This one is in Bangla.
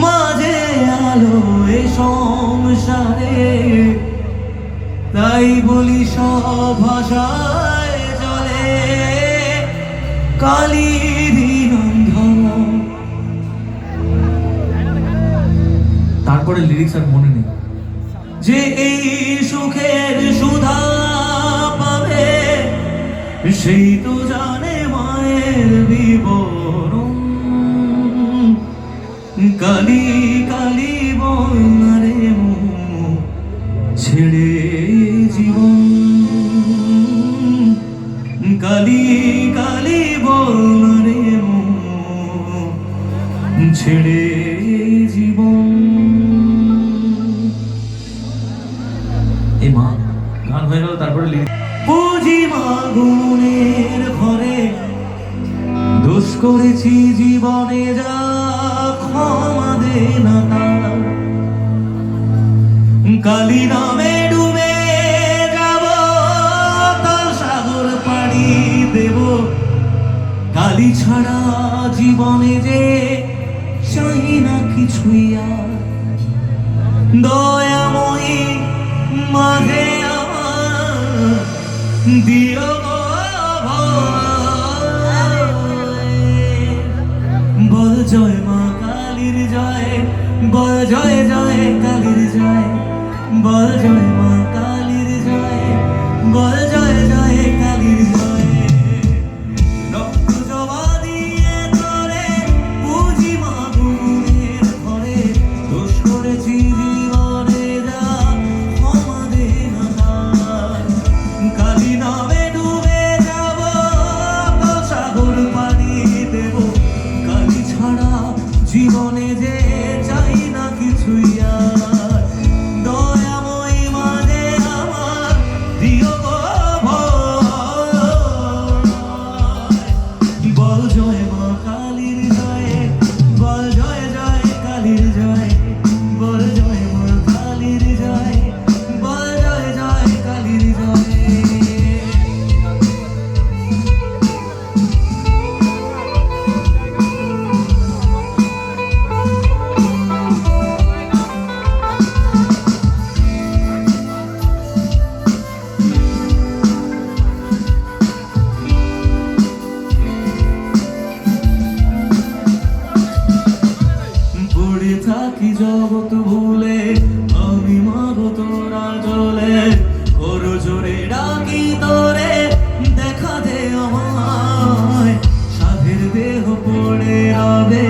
মাঝে আলো এ সংসারে, তাই বলি সব ভাষায় চলে কালির রন্ধন। তারপরে লিরিক্স আর মনে নেই। যে এই সুখের সুধা পাবে, সেই তো জানে মায়ের বিবরণ। কালি কালি বনারে ছেড়ে জীবন, কালি কালি বনারে ছেড়ে জীবন। এই মা গান হয়ে গেল, তারপরে বুঝি মা গুণের ঘরে দোষ করেছি জীবনে, যা ক্ষমা দে না তার। কালী নামে ডুবে যাব, তার সাগর পাড়ি দেব। কালী ছাড়া জীবনে যে চাই না কিছুই আর। দয়াময়ী মাঝে আমার দিও বল জয় মা কালীর জয়, বল জয় জয় কালীর জয়, বল জয় মা কালীর জয়, বল জয় জয় কালীর জয়। রক্ত জবা দিয়ে তোরে পুজি মা গুণের ঘরে, দোষ করেছি জীবনে যা ক্ষমা দে না তার। কালী নামে ডুবে যাব, সাগর পানি দেব। কালী ছাড়া জীবনে যে চাই না কিছুই আর। দয়াময়ী মানে আমার দিও গো ভয়। বল জয় মা কালীর জয়, বল জয় জয় কালীর জয়, বল জয় মা কালীর জয়, বল জয় জয় কালীর জয়। পড়ে থাকি জগৎ ভুলে, আমি মাগো তোরা চলে। করো জোরে ডাকি তোরে, দেখা দে আমায়। সাধের দেহ পড়ে রবে